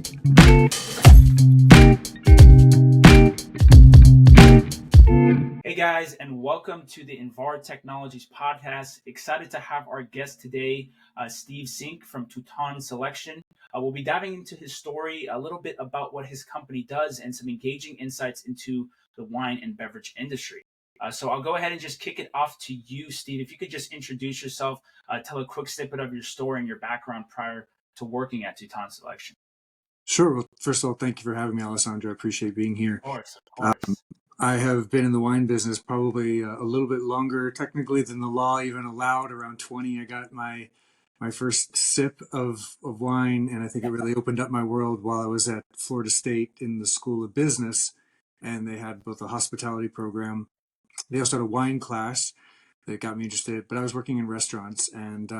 Hey guys, and welcome to the Invar Technologies Podcast. Excited to have our guest today, Steve Sink from Touton Selection. We'll be diving into his story, a little bit about what his company does, and some engaging insights into the wine and beverage industry. So I'll go ahead and just kick it off to you, Steve. If you could just introduce yourself, tell a quick snippet of your story and your background prior to working at Touton Selection. Sure. Well, first of all, thank you for having me, Alessandro. I appreciate being here. Of course. I have been in the wine business probably a little bit longer technically than the law even allowed. Around 20, I got my first sip of wine, and I think it really opened up my world while I was at Florida State in the School of Business, and they had both a hospitality program. They also had a wine class that got me interested, but I was working in restaurants and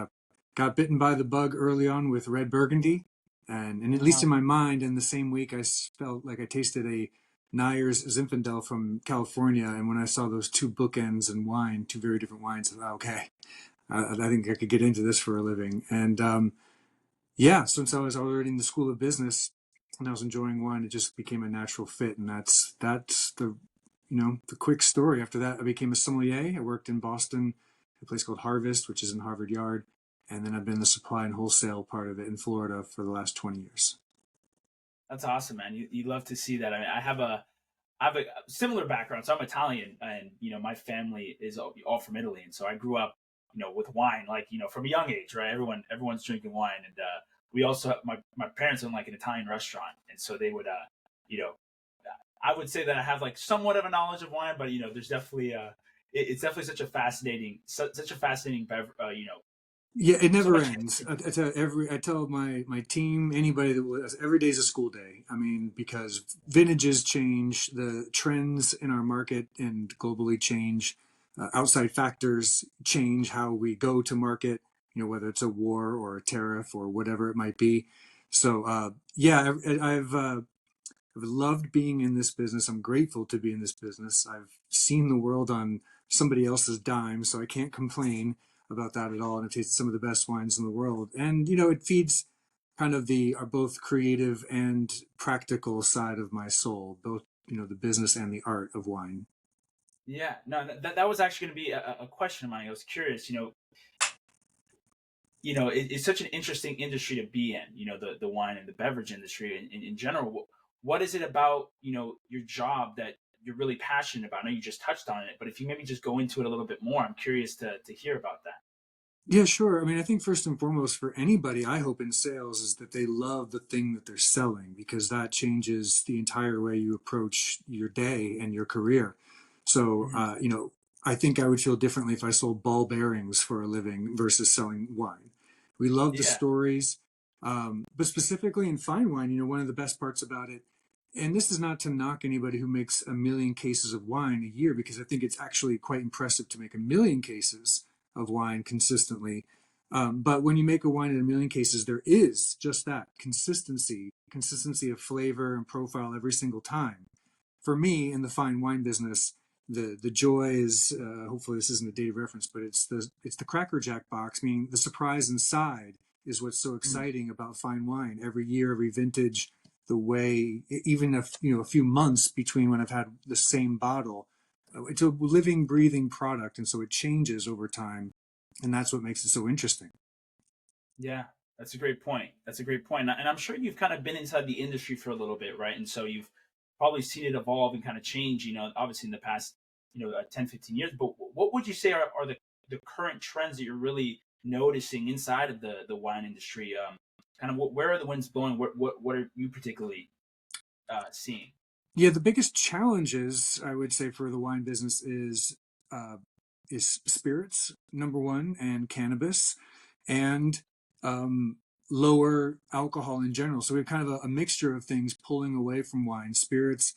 got bitten by the bug early on with red Burgundy. And at least in my mind, in the same week, I felt like I tasted a Neyer's Zinfandel from California. And when I saw those two bookends in wine, two very different wines, I thought, okay, I think I could get into this for a living. And since I was already in the School of Business and I was enjoying wine, it just became a natural fit. And that's the quick story. After that, I became a sommelier. I worked in Boston, a place called Harvest, which is in Harvard Yard. And then I've been the supply and wholesale part of it in Florida for the last 20 years. That's awesome, man. You love to see that. I mean, I have a similar background. So I'm Italian, and my family is all from Italy, and so I grew up, with wine, like from a young age, right? Everyone's drinking wine, and we also my parents own like an Italian restaurant, and so they would, I would say that I have like somewhat of a knowledge of wine, but there's definitely it's definitely such a fascinating Yeah, it never ends. I tell my team, anybody every day is a school day. I mean, because vintages change, the trends in our market and globally change, outside factors change how we go to market. Whether it's a war or a tariff or whatever it might be. So I've loved being in this business. I'm grateful to be in this business. I've seen the world on somebody else's dime, so I can't complain about that at all. And I've tasted some of the best wines in the world. And, it feeds kind of our both creative and practical side of my soul, both, the business and the art of wine. Yeah, no, that was actually going to be a question of mine. I was curious, it's such an interesting industry to be in, the wine and the beverage industry in general. What is it about, your job that you're really passionate about? I know you just touched on it, but if you maybe just go into it a little bit more, I'm curious to hear about that. Yeah, sure. I mean, I think first and foremost for anybody, I hope in sales is that they love the thing that they're selling, because that changes the entire way you approach your day and your career. So, I think I would feel differently if I sold ball bearings for a living versus selling wine. We love the stories, but specifically in fine wine, one of the best parts about it, and this is not to knock anybody who makes 1 million cases of wine a year, because I think it's actually quite impressive to make 1 million cases of wine consistently. But when you make a wine in 1 million cases, there is just that consistency of flavor and profile every single time. For me, in the fine wine business, the joy is, hopefully this isn't a dated reference, but it's the Cracker Jack box, meaning the surprise inside is what's so exciting about fine wine. Every year, every vintage, the way, even a few months between when I've had the same bottle, it's a living, breathing product, and so it changes over time, and that's what makes it so interesting. Yeah, that's a great point. And I'm sure you've kind of been inside the industry for a little bit, right? And so you've probably seen it evolve and kind of change, obviously in the past, 10, 15 years. But what would you say are the current trends that you're really noticing inside of the wine industry? Kind of where are the winds blowing? What are you particularly seeing? Yeah, the biggest challenges I would say for the wine business is spirits, number one, and cannabis, and lower alcohol in general. So we have kind of a mixture of things pulling away from wine. Spirits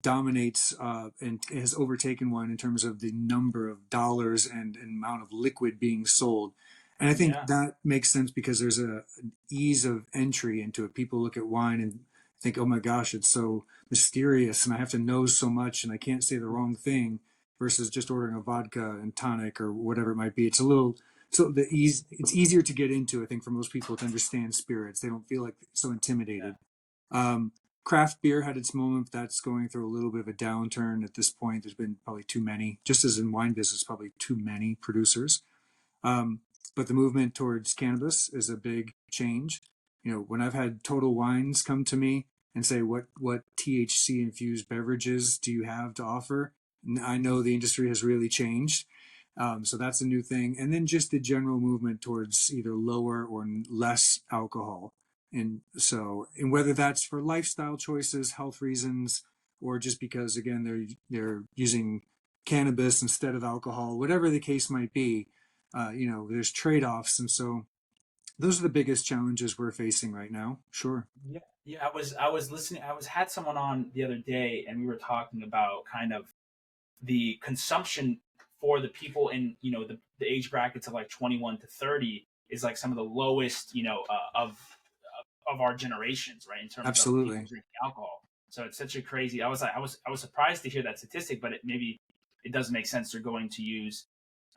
dominates and has overtaken wine in terms of the number of dollars and amount of liquid being sold. And I think that makes sense because there's an ease of entry into it. People look at wine and think, oh my gosh, it's so mysterious and I have to know so much and I can't say the wrong thing, versus just ordering a vodka and tonic or whatever it might be. It's it's easier to get into, I think, for most people to understand spirits. They don't feel like so intimidated. Craft beer had its moment. That's going through a little bit of a downturn at this point. There's been probably too many, just as in wine business, probably too many producers. Um, but the movement towards cannabis is a big change. When I've had Total Wines come to me and say, what THC infused beverages do you have to offer? I know the industry has really changed. So that's a new thing. And then just the general movement towards either lower or less alcohol. And whether that's for lifestyle choices, health reasons, or just because, again, they're using cannabis instead of alcohol, whatever the case might be, there's trade-offs. And so those are the biggest challenges we're facing right now. Sure. Yeah, yeah. I was listening. Had someone on the other day, and we were talking about kind of the consumption for the people in the age brackets of like 21 to 30 is like some of the lowest of our generations, right? In terms of people Absolutely. drinking alcohol. So it's such a crazy. I was surprised to hear that statistic, but maybe it does make sense. They're going to use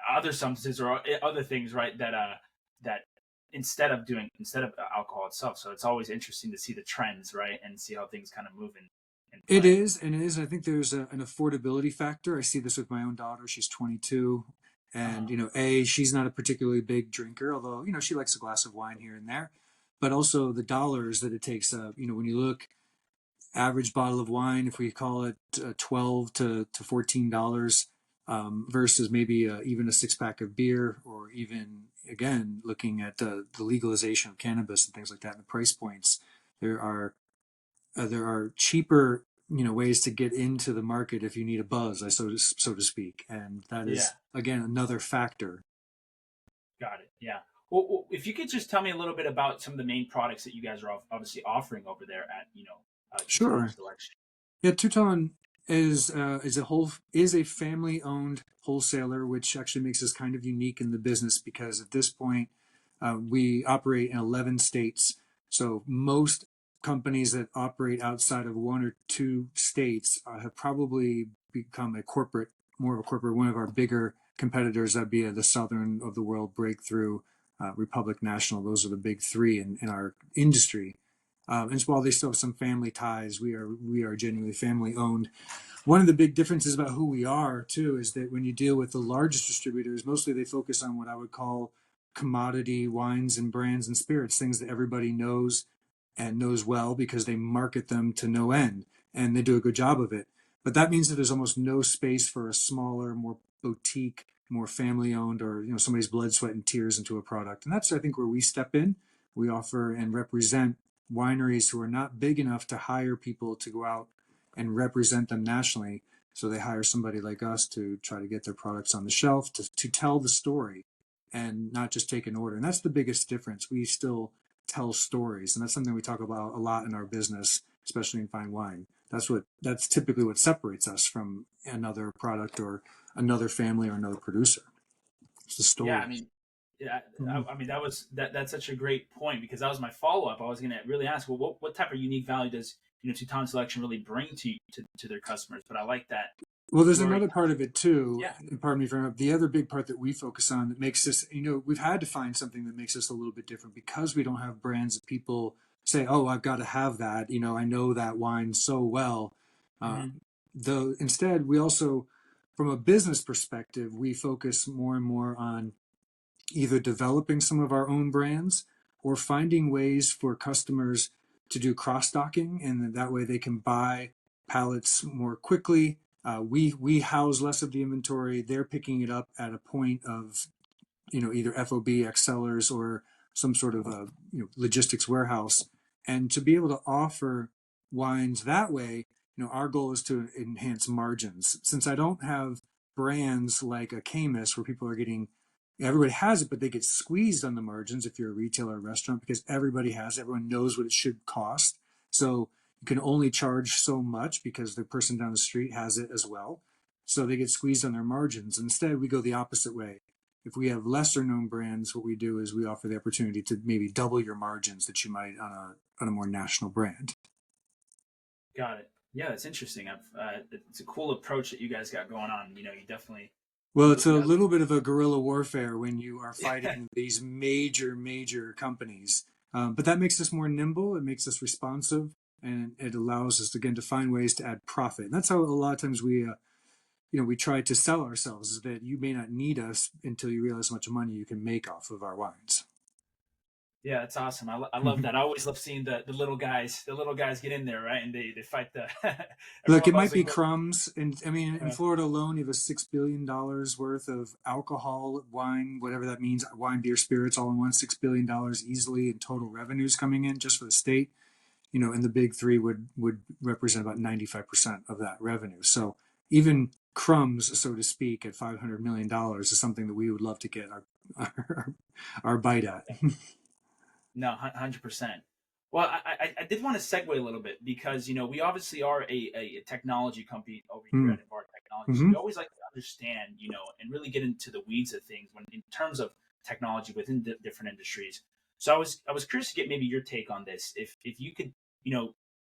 other substances or other things, right? That instead of alcohol itself. So it's always interesting to see the trends, right, and see how things kind of move in It play. is, and it is. I think there's an affordability factor. I see this with my own daughter. She's 22, and Uh, she's not a particularly big drinker, although she likes a glass of wine here and there. But also the dollars that it takes. When you look average bottle of wine, if we call it 12 to $14, versus maybe even a six pack of beer, or even again looking at the legalization of cannabis and things like that, and the price points. There are there are cheaper ways to get into the market if you need a buzz, so to speak, and that yeah, is again another factor. got it. Yeah. Well, if you could just tell me a little bit about some of the main products that you guys are obviously offering over there at Touton Sure. Selection. Yeah, Touton is a family owned wholesaler, which actually makes us kind of unique in the business because at this point we operate in 11 states. So most companies that operate outside of one or two states have probably become more of a corporate. One of our bigger competitors that'd be the Southern of the World, Breakthrough, Republic National. Those are the big three in our industry. And while they still have some family ties, we are genuinely family owned. One of the big differences about who we are too is that when you deal with the largest distributors, mostly they focus on what I would call commodity wines and brands and spirits, things that everybody knows and knows well because they market them to no end and they do a good job of it. But that means that there's almost no space for a smaller, more boutique, more family owned, or somebody's blood, sweat, and tears into a product. And that's, I think, where we step in. We offer and represent wineries who are not big enough to hire people to go out and represent them nationally. So they hire somebody like us to try to get their products on the shelf, to tell the story and not just take an order. And that's the biggest difference. We still tell stories. And that's something we talk about a lot in our business, especially in fine wine. That's typically what separates us from another product or another family or another producer. It's the Yeah, I stories. mean, yeah, Mm-hmm. I mean that's such a great point because that was my follow up. I was going to really ask, well, what type of unique value does Touton Selection really bring to their customers? But I like that Well, there's you already, another part of it too. yeah, And pardon me for interrupting. The other big part that we focus on that makes us, we've had to find something that makes us a little bit different because we don't have brands that people say, "Oh, I've got to have that." I know that wine so well. Uh, hmm though instead, we also, from a business perspective, we focus more and more on either developing some of our own brands or finding ways for customers to do cross docking, and that way they can buy pallets more quickly. We house less of the inventory. They're picking it up at a point of either FOB, sellers, or some sort of a logistics warehouse, and to be able to offer wines that way. Our goal is to enhance margins. Since I don't have brands like a Camus where people are getting, everybody has it, but they get squeezed on the margins if you're a retailer or restaurant because everybody has it. Everyone knows what it should cost. So you can only charge so much because the person down the street has it as well. So they get squeezed on their margins. Instead, we go the opposite way. If we have lesser known brands, what we do is we offer the opportunity to maybe double your margins that you might on a more national brand. got it. Yeah, that's interesting. It's a cool approach that you guys got going on. You definitely Well, it's really a got. little bit of a guerrilla warfare when you are fighting these major companies, but that makes us more nimble. It makes us responsive. and it allows us again to find ways to add profit. And that's how a lot of times we try to sell ourselves, is that you may not need us until you realize how much money you can make off of our wines. Yeah, that's awesome. I love that. I always love seeing the little guys get in there, right? And they fight the Look, everyone it loves might a be good crumbs, and I mean, in uh, Florida alone, you have a $6 billion worth of alcohol, wine, whatever that means, wine, beer, spirits, all in one, $6 billion easily in total revenues coming in just for the state. And the big three would represent about 95% of that revenue. So even crumbs, so to speak, at $500 million is something that we would love to get our bite at. no 100%. Well, I did want to segue a little bit because we obviously are a technology company over here at Invar Technology, so Mm-hmm. we always like to understand and really get into the weeds of things when in terms of technology within different industries. So I was curious to get maybe your take on this. If you could,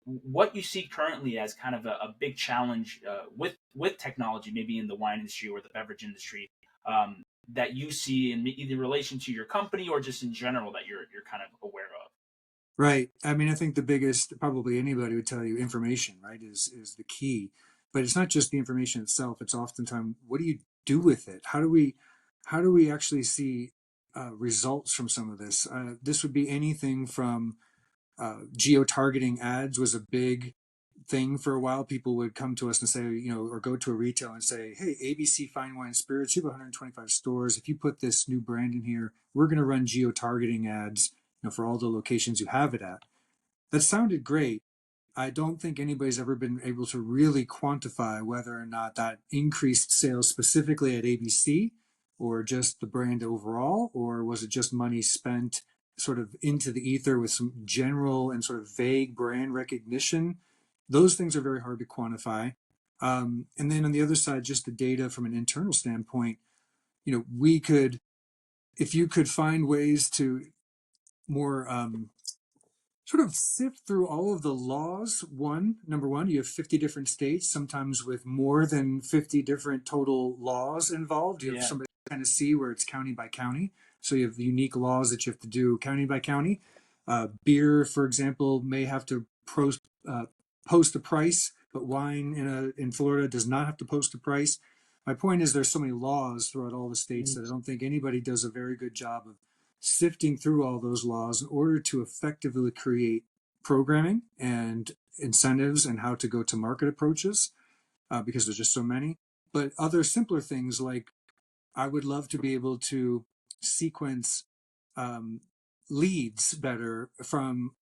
what you see currently as kind of a big challenge with technology, maybe in the wine industry or the beverage industry, um, that you see in either relation to your company or just in general that you're kind of aware of. Right. I mean, I think the biggest, probably anybody would tell you, information, right, is the key. But it's not just the information itself. It's oftentimes, what do you do with it? How do we actually see results from some of this? This would be anything from geo-targeting ads was a big thing for a while. People would come to us and say, or go to a retailer and say, hey, ABC Fine Wine Spirits, you have 125 stores. If you put this new brand in here, we're going to run geo-targeting ads, for all the locations you have it at. That sounded great. I don't think anybody's ever been able to really quantify whether or not that increased sales specifically at ABC, or just the brand overall, or was it just money spent sort of into the ether with some general and sort of vague brand recognition. Those things are very hard to quantify. And then on the other side, just the data from an internal standpoint, we could, if you could find ways to more sort of sift through all of the laws. Number one, you have 50 different states, sometimes with more than 50 different total laws involved. You have Yeah. somebody in Tennessee where it's county by county. So you have unique laws that you have to do county by county. Beer, for example, may have to post a price, but wine in Florida does not have to post a price. My point is, there's so many laws throughout all the states that I don't think anybody does a very good job of sifting through all those laws in order to effectively create programming and incentives and how to go to market approaches, because there's just so many. But other simpler things, like I would love to be able to sequence um, leads better from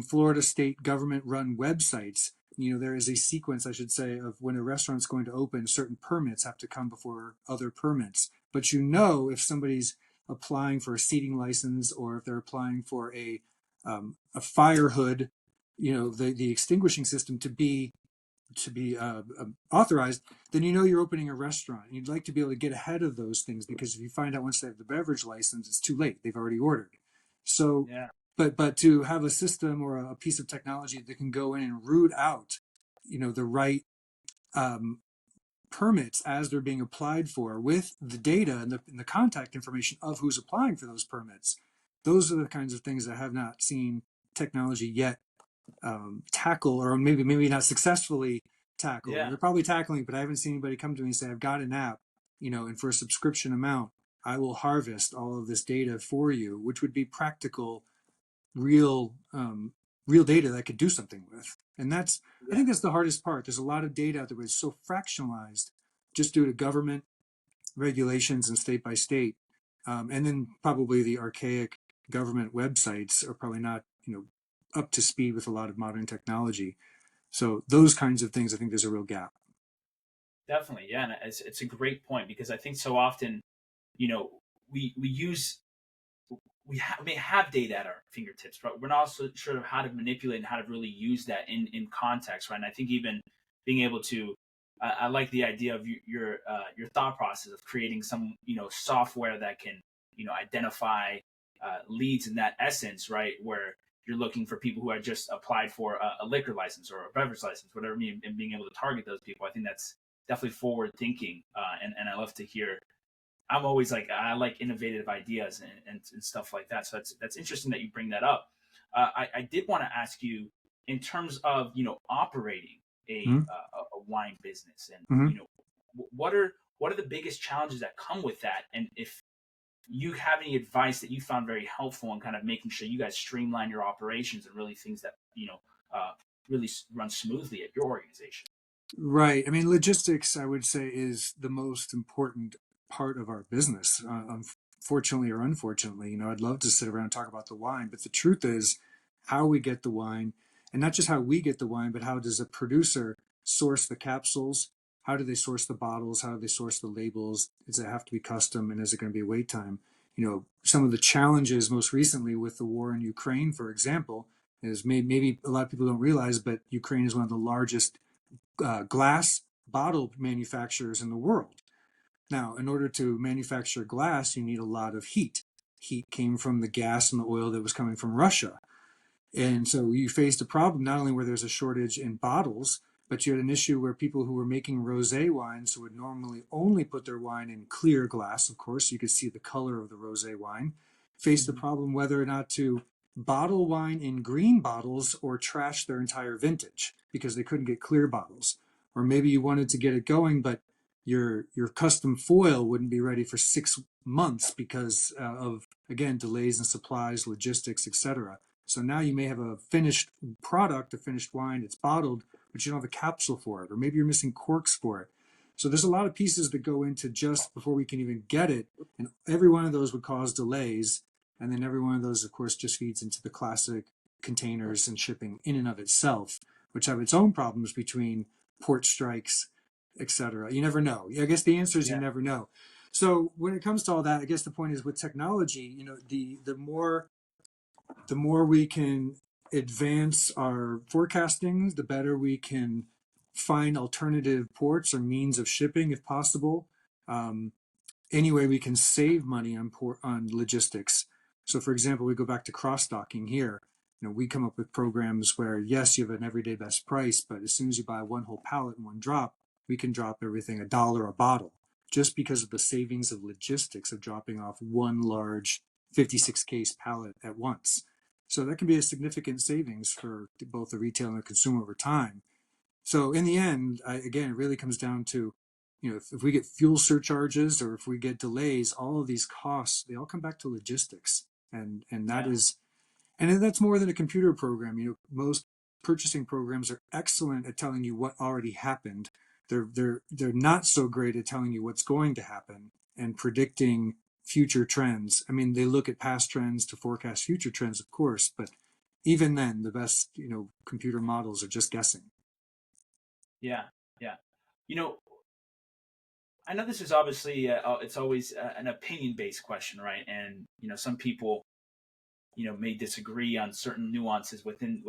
Florida state government run websites. There is a sequence, I should say, of when a restaurant's going to open, certain permits have to come before other permits. But if somebody's applying for a seating license, or if they're applying for a fire hood, the extinguishing system to be authorized, then you're opening a restaurant. And you'd like to be able to get ahead of those things, because if you find out once they have the beverage license, it's too late. They've already ordered. So, Yeah. but to have a system or a piece of technology that can go in and root out, the right um, permits as they're being applied for, with the data and the contact information of who's applying for those permits. Those are the kinds of things I have not seen technology yet tackle, or maybe not successfully tackle. Yeah. They're probably tackling, but I haven't seen anybody come to me and say, I've got an app, and for a subscription amount, I will harvest all of this data for you, which would be practical, real, real data that I could do something with. And I Yeah. think that's the hardest part. There's a lot of data out there, but it's so fractionalized just due to government regulations and state by state. And then probably the archaic government websites are probably not, up to speed with a lot of modern technology. So those kinds of things, I think there's a real gap. Definitely. Yeah. And it's a great point because I think so often, you know, we use we have data at our fingertips, but we're not also sure of how to manipulate and how to really use that in context, right? And I think even being able to, I like the idea of your thought process of creating some software that can identify leads in that essence, right? Where you're looking for people who had just applied for a liquor license or a beverage license, whatever, and being able to target those people. I think that's definitely forward thinking, and I love to hear. I'm always like I like innovative ideas and stuff like that. So that's interesting that you bring that up. I did want to ask you. in terms of operating Mm-hmm. a wine business, and Mm-hmm. what are the biggest challenges that come with that, and if you have any advice that you found very helpful in kind of making sure you guys streamline your operations and really things that really run smoothly at your organization. Right. I mean, logistics, I would say, is the most important part of our business. Fortunately or unfortunately, I'd love to sit around and talk about the wine, but the truth is how we get the wine, and not just how we get the wine, but how does a producer source the capsules? How do they source the bottles? How do they source the labels? Does it have to be custom, and is it going to be a wait time? Some of the challenges most recently with the war in Ukraine, for example, is maybe a lot of people don't realize, but Ukraine is one of the largest glass bottle manufacturers in the world. Now, in order to manufacture glass, you need a lot of heat. Heat came from the gas and the oil that was coming from Russia. And so you faced a problem not only where there's a shortage in bottles, but you had an issue where people who were making rosé wines, who would normally only put their wine in clear glass, of course, so you could see the color of the rosé wine, faced the Mm-hmm. problem whether or not to bottle wine in green bottles or trash their entire vintage because they couldn't get clear bottles. Or maybe you wanted to get it going, but your custom foil wouldn't be ready for 6 months because of, again, delays in supplies, logistics, etc. So now you may have a finished product, a finished wine, it's bottled, but you don't have a capsule for it, or maybe you're missing corks for it. So there's a lot of pieces that go into just before we can even get it, and every one of those would cause delays. And then every one of those, of course, just feeds into the classic containers and shipping in and of itself, which have its own problems between port strikes, etc. You never know. I guess the answer is you Yeah. never know. So when it comes to all that, I guess the point is with technology, the more we can advance our forecasting, the better we can find alternative ports or means of shipping if possible. Um, Anyway, we can save money on logistics. So, for example, we go back to cross docking here. We come up with programs where, yes, you have an everyday best price, but as soon as you buy one whole pallet in one drop, we can drop everything $1 a bottle, just because of the savings of logistics of dropping off one large 56 case pallet at once. So that can be a significant savings for both the retailer and the consumer over time. So in the end, again, it really comes down to, if we get fuel surcharges or if we get delays, all of these costs, they all come back to logistics. And that Yeah. is, and that's more than a computer program. Most purchasing programs are excellent at telling you what already happened. They're not so great at telling you what's going to happen and predicting future trends. I mean, they look at past trends to forecast future trends, of course, but even then, the best, computer models are just guessing. Yeah. Yeah. You know, I know this is obviously it's always an opinion based question, right? And some people may disagree on certain nuances within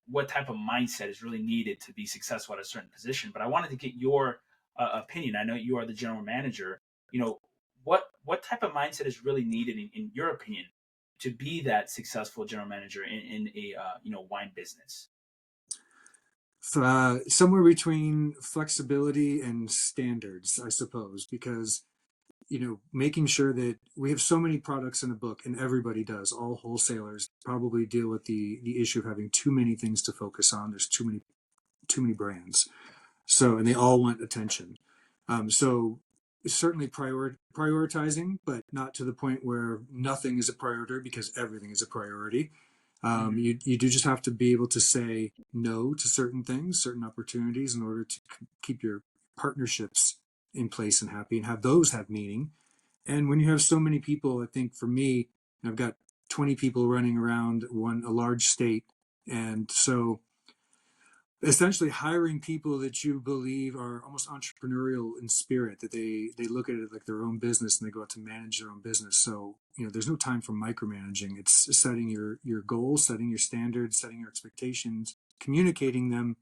what type of mindset is really needed to be successful at a certain position. But I wanted to get your opinion. I know you are the general manager. You know, what type of mindset is really needed in your opinion to be that successful general manager in a wine business? Somewhere between flexibility and standards, I suppose, because making sure that we have so many products in a book, and everybody does. All wholesalers probably deal with the issue of having too many things to focus on. There's too many brands, so and they all want attention. So certainly prioritizing, but not to the point where nothing is a priority because everything is a priority. Mm-hmm. You do just have to be able to say no to certain things, certain opportunities in order to keep your partnerships in place and happy and have those have meaning. And when you have so many people, I think for me, I've got 20 people running around a large state. And so essentially hiring people that you believe are almost entrepreneurial in spirit, that they look at it like their own business and they go out to manage their own business. So there's no time for micromanaging. It's setting your goals, setting your standards, setting your expectations, communicating them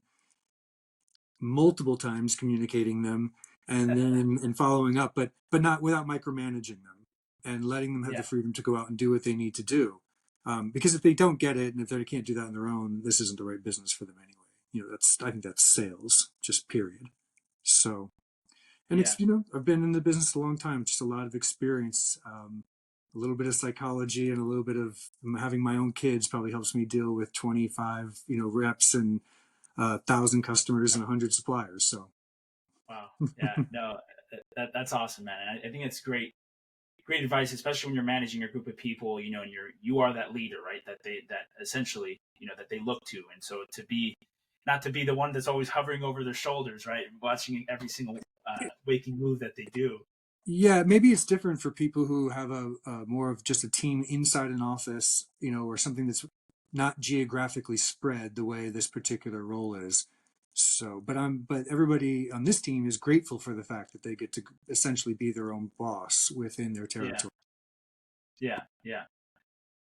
multiple times, communicating them, and then and following up, but not without micromanaging them and letting them have the Yeah. freedom to go out and do what they need to do. Because if they don't get it and if they can't do that on their own, this isn't the right business for them anyway. I think that's sales, just period. So, and Yeah. it's I've been in the business a long time, just a lot of experience. a little bit of psychology and a little bit of having my own kids probably helps me deal with 25, reps and 1,000 customers and 100 suppliers. So, Wow. Yeah. No, that's awesome, man. And I think it's great advice, especially when you're managing a group of people, and you are that leader, right? That essentially, that they look to. And so to be, not to be the one that's always hovering over their shoulders, right? Watching every single waking move that they do. yeah, maybe it's different for people who have a more of just a team inside an office, or something that's not geographically spread the way this particular role is. So, but everybody on this team is grateful for the fact that they get to essentially be their own boss within their Yeah. territory. Yeah. Yeah.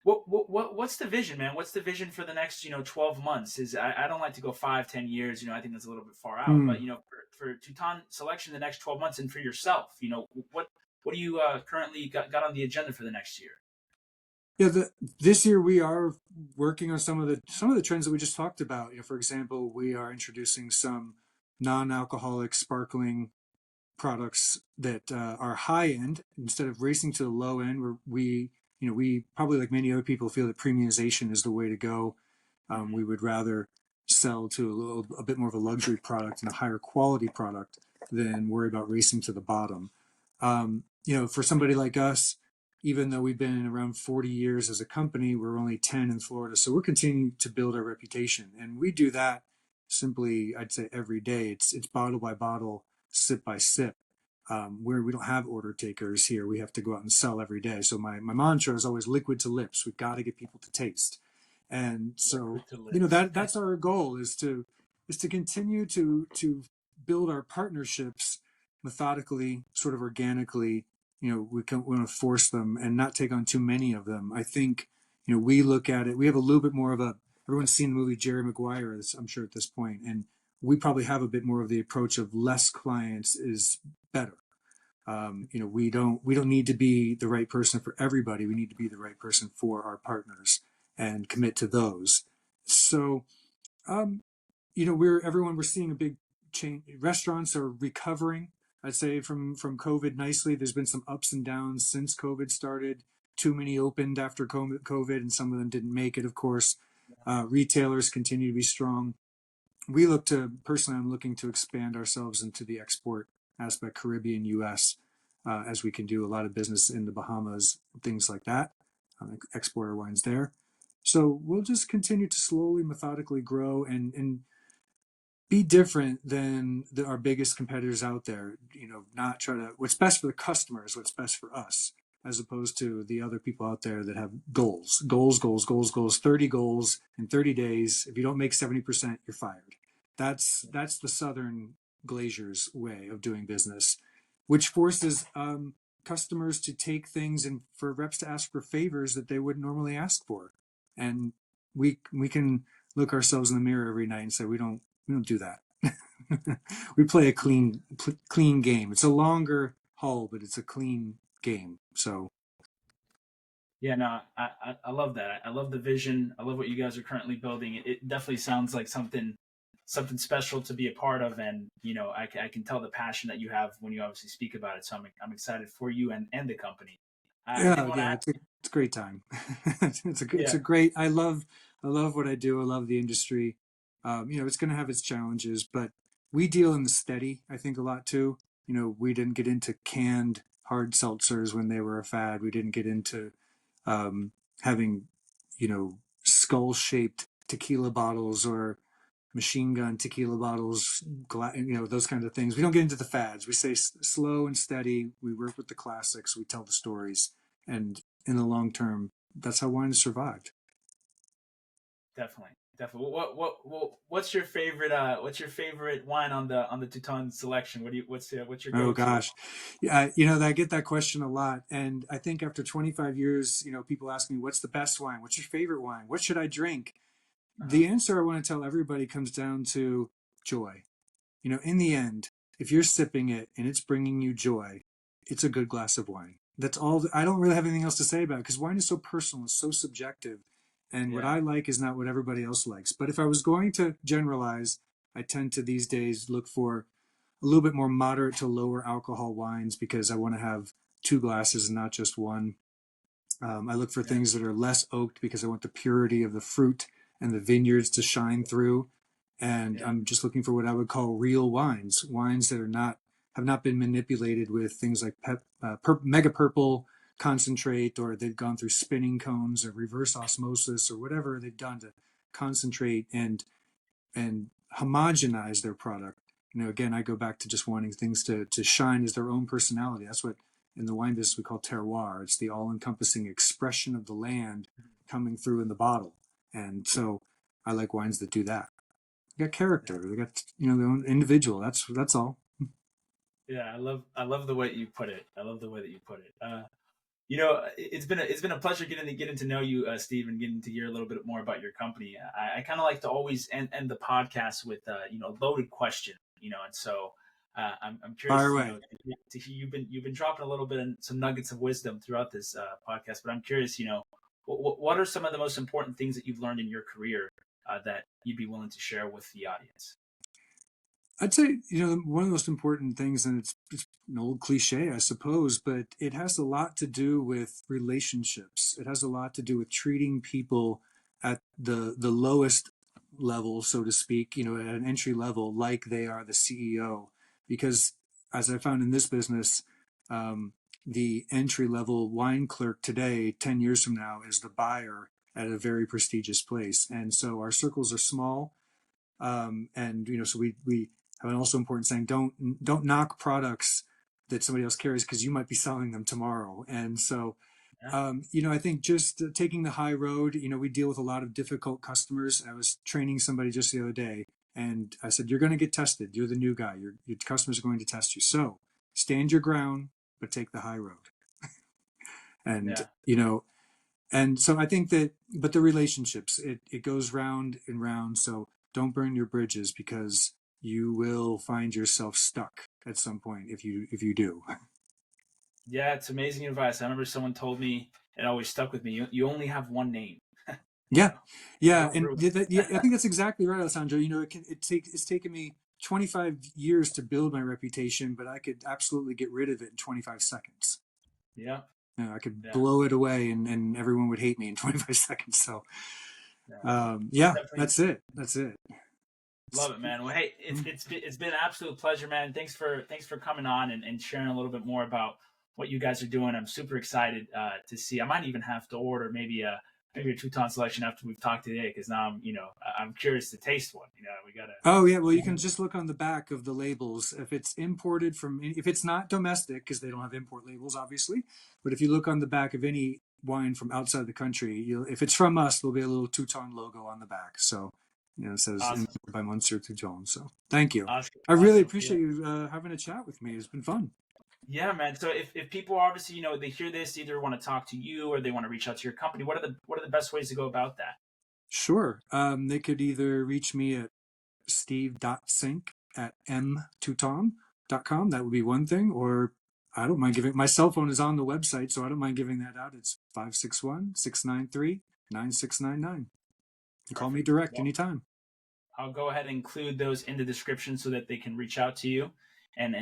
What's the vision, man? What's the vision for the next 12 months? I don't like to go 5-10 years. I think that's a little bit far out. But Hmm. for Touton Selection, the next 12 months, and for yourself, what do you currently got on the agenda for the next year? Yeah, this year we are working on some of the trends that we just talked about. For example, we are introducing some non-alcoholic sparkling products that are high end instead of racing to the low end. Where we probably, like many other people, feel that premiumization is the way to go. Hmm. We would rather sell to a bit more of a luxury product and a higher quality product than worry about racing to the bottom. For somebody like us, even though we've been around 40 years as a company, we're only 10 in Florida. So we're continuing to build our reputation. And we do that simply, I'd say, every day. It's bottle by bottle, sip by sip. Where we don't have order takers here, we have to go out and sell every day. So my mantra is always liquid to lips. We've got to get people to taste. And so, Liquid to lips. that's our goal, is to continue to build our partnerships methodically, sort of organically. We want to force them and not take on too many of them. I think, we look at it, we have a little bit more of everyone's seen the movie Jerry Maguire, I'm sure, at this point, and we probably have a bit more of the approach of less clients is better. We don't need to be the right person for everybody. We need to be the right person for our partners and commit to those. So, um, we're seeing a big change. Restaurants are recovering, I'd say, from COVID nicely. There's been some ups and downs since COVID started. Too many opened after COVID, and some of them didn't make it, of course. Retailers continue to be strong. I'm looking to expand ourselves into the export aspect, Caribbean, US, as we can do a lot of business in the Bahamas, things like that, export our wines there. So we'll just continue to slowly, methodically grow and be different than our biggest competitors out there. Not try to, what's best for the customer is what's best for us, as opposed to the other people out there that have goals, 30 goals in 30 days. If you don't make 70%, you're fired. That's the Southern Glazier's way of doing business, which forces customers to take things and for reps to ask for favors that they wouldn't normally ask for. And we can look ourselves in the mirror every night and say we don't do that. We play a clean game. It's a longer haul, but it's a clean game. So Yeah, no, I love that. I love the vision. I love what you guys are currently building. It definitely sounds like something special to be a part of, and I can tell the passion that you have when you obviously speak about it. So I'm excited for you and the company. I did yeah, want to yeah, ask. it's a great time. It's Yeah, a great. I love what I do. I love the industry. It's going to have its challenges, but we deal in the steady, I think, a lot too. We didn't get into canned hard seltzers when they were a fad. We didn't get into having, skull shaped tequila bottles or machine gun tequila bottles, those kinds of things. We don't get into the fads. We say slow and steady. We work with the classics. We tell the stories, and in the long term, that's how wine has survived. definitely, definitely. What's your favorite wine on the Touton Selection? What's your Oh go to? gosh, yeah, I get that question a lot, and I think after 25 years, people ask me, "What's the best wine? What's your favorite wine? What should I drink?" Uh-huh. The answer I want to tell everybody comes down to joy. In the end, if you're sipping it and it's bringing you joy, it's a good glass of wine. That's all. I don't really have anything else to say about it because wine is so personal, it's so subjective. And what Yeah. I like is not what everybody else likes. But if I was going to generalize, I tend to these days look for a little bit more moderate to lower alcohol wines because I want to have two glasses and not just one. I look for Yeah. things that are less oaked because I want the purity of the fruit and the vineyards to shine through. And Yeah. I'm just looking for what I would call real wines, wines that are not have not been manipulated with things like mega purple concentrate, or they've gone through spinning cones or reverse osmosis or whatever they've done to concentrate and homogenize their product. Again, I go back to just wanting things to shine as their own personality. That's what in the wine business we call terroir. It's the all-encompassing expression of the land coming through in the bottle. And so I like wines that do that. They got character. They got their own individual. That's all. Yeah, I love the way you put it. I love the way that you put it. It's been a pleasure getting to know you, Steve, and getting to hear a little bit more about your company. I kind of like to always end the podcast with a loaded question, and so I'm Fire curious, away. to hear you've been dropping a little bit of some nuggets of wisdom throughout this podcast, but I'm curious, what are some of the most important things that you've learned in your career that you'd be willing to share with the audience? I'd say, one of the most important things, and it's an old cliche, I suppose, but it has a lot to do with relationships. It has a lot to do with treating people at the lowest level, so to speak, at an entry level, like they are the CEO. Because as I found in this business, the entry level wine clerk today, 10 years from now, is the buyer at a very prestigious place. And so our circles are small. And so we have an also important saying: don't knock products that somebody else carries, because you might be selling them tomorrow. And so Yeah. I think just taking the high road. We deal with a lot of difficult customers. I was training somebody just the other day, and I said, you're going to get tested. You're the new guy. Your customers are going to test you, so stand your ground, but take the high road. And Yeah. and so I think that, but the relationships, it goes round and round. So don't burn your bridges, because you will find yourself stuck at some point if you do. Yeah, it's amazing advice. I remember someone told me, it always stuck with me. You only have one name. Yeah, yeah, Don't and ruin yeah, I it. think that's exactly right, Alessandro. It's taken me 25 years to build my reputation, but I could absolutely get rid of it in 25 seconds. Yeah, I could yeah, blow it away, and everyone would hate me in 25 seconds. So, yeah. yeah, Definitely that's it. That's it. love it, man. Well, hey, it's been an absolute pleasure, man. Thanks for coming on and sharing a little bit more about what you guys are doing. I'm super excited to see. I might even have to order maybe a Touton Selection after we've talked today, because now I'm curious to taste one. We gotta. Oh yeah, well you can just look on the back of the labels if it's imported from, if it's not domestic, because they don't have import labels obviously, but if you look on the back of any wine from outside the country, if it's from us, there'll be a little Touton logo on the back. So it says Awesome, imported by Monsieur Touton. So thank you. awesome, I really awesome. Yeah. appreciate you having a chat with me. It's been fun. Yeah, man. So if people obviously they hear this, either want to talk to you or they want to reach out to your company, what are the best ways to go about that? Sure. They could either reach me at steve.sink at mtouton.com. That would be one thing. Or I don't mind giving, my cell phone is on the website, so I don't mind giving that out. It's 561-693-9699. You call me Perfect. direct Well, anytime. I'll go ahead and include those in the description so that they can reach out to you and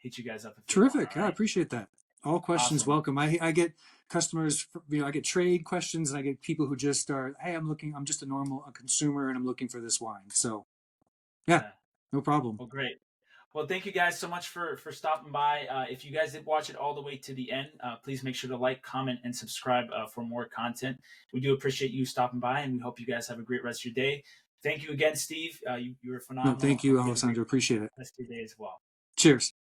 hit you guys up if they want. Terrific. All I right. appreciate that. All questions Awesome. welcome. I get customers, I get trade questions, and I get people who just are, hey, I'm just a consumer, and I'm looking for this wine. So yeah, Yeah. no problem. Well, great. Well, thank you guys so much for stopping by. If you guys did watch it all the way to the end, please make sure to like, comment, and subscribe for more content. We do appreciate you stopping by, and we hope you guys have a great rest of your day. Thank you again, Steve. You were No, phenomenal. thank Hope you, you have a great Alessandro. Appreciate it. rest of your day as well. Cheers.